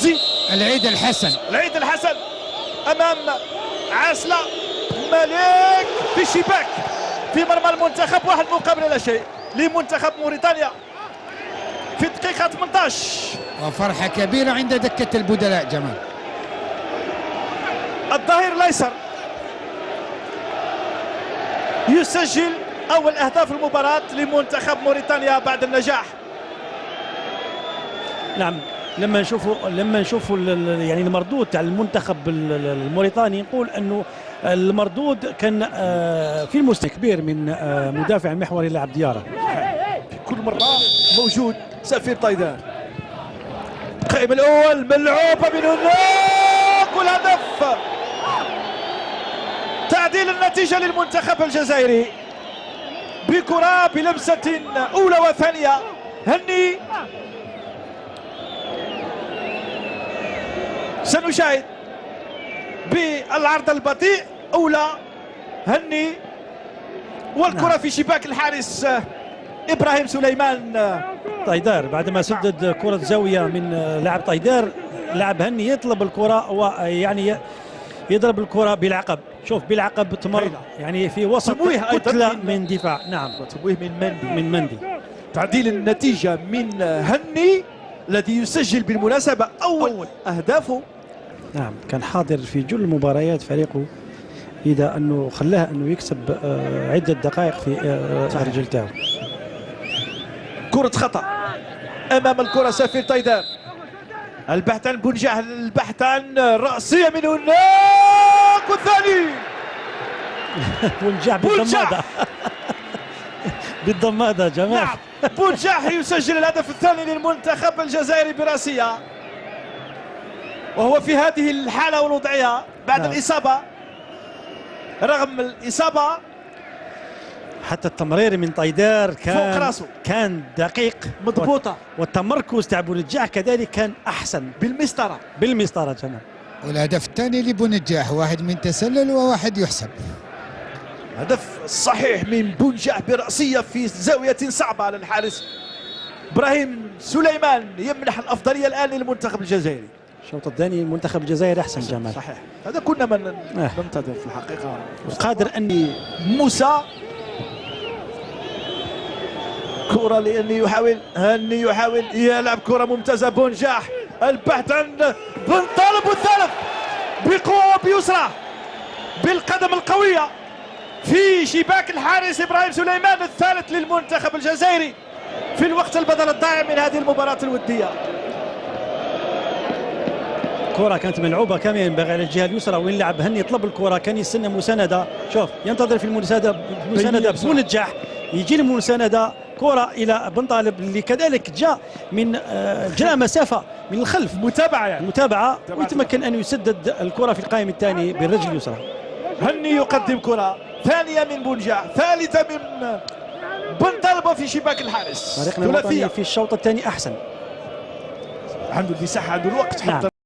زيد العيد الحسن. العيد الحسن امام عاسلة ملك في الشباك في مرمى المنتخب. 1 مقابل لا شيء لمنتخب موريتانيا في الدقيقة 18. وفرحة كبيرة عند دكة البدلاء جمال. الظهير الايسر يسجل اول اهداف المباراة لمنتخب موريتانيا بعد النجاح. نعم، لما نشوفوا يعني المردود تاع المنتخب الموريتاني، نقول انه المردود كان في المستوى كبير من مدافع محوري لاعب ديارة. في كل مرة موجود سفير طيدان. القائم الاول ملعوبة من هناك والهدف. تعديل النتيجة للمنتخب الجزائري بكرة بلمسة أولى وثانية. هني سنشاهد بالعرض البطيء أولى هني والكرة في شباك الحارس إبراهيم سليمان. طيدار بعدما سدد كرة زاوية من لاعب طيدار، لاعب هني يطلب الكرة ويعني يضرب الكرة بالعقب. شوف بالعقب تمر يعني في وسط كتلة من دفاع. نعم، تمويه من مندي. تعديل النتيجة من هني الذي يسجل بالمناسبة أول أهدافه. نعم، كان حاضر في جل مباريات فريقه، إذا أنه خلاه أنه يكسب عدة دقائق في رجلته. كرة خطأ أمام الكرة سفير طيدان. البحث عن بنجاح، البحث عن رأسية من هناك والثاني بنجاح بالضمادة. بالضمادة جمال. نعم، بنجاح يسجل الهدف الثاني للمنتخب الجزائري براسية، وهو في هذه الحالة والوضعية بعد الإصابة. رغم الإصابة حتى التمرير من طيدار فوق راسه كان دقيق مضبوطة، والتمركز تاع بونجاح كذلك كان أحسن بالمسطرة جمال. والهدف الثاني لبونجاح، واحد من تسلل وواحد يحسب. هدف صحيح من بونجاح برأسية في زاوية صعبة على الحارس إبراهيم سليمان، يمنح الأفضلية الآن للمنتخب الجزائري. الشوط الثاني المنتخب الجزائري أحسن جمال. صحيح، هذا كنا ننتظر في الحقيقة. قادر أني موسى كرة لأني يحاول يلعب كرة ممتازة. بونجاح البحث عن بن طالب والثالث بقوة بيسرى بالقدم القوية في شباك الحارس إبراهيم سليمان. الثالث للمنتخب الجزائري في الوقت البدل الضائع من هذه المباراة الودية. كرة كانت ملعوبة كما ينبغي على الجهة اليسرى، وين لعب هني طلب الكرة، كان يستنى مساندة. شوف ينتظر في المساندة بونجاح، يجي المساندة كرة إلى بن طالب اللي كذلك جاء مسافة من الخلف، متابعة ويتمكن أن يسدد الكرة في القائم الثاني بالرجل اليسرى. هني يقدم كرة ثانية من بونجاح، ثالثة من بن طالب في شباك الحارس. فريقنا الوطني في الشوط الثاني أحسن، عنده المساحة، عنده الوقت. نعم.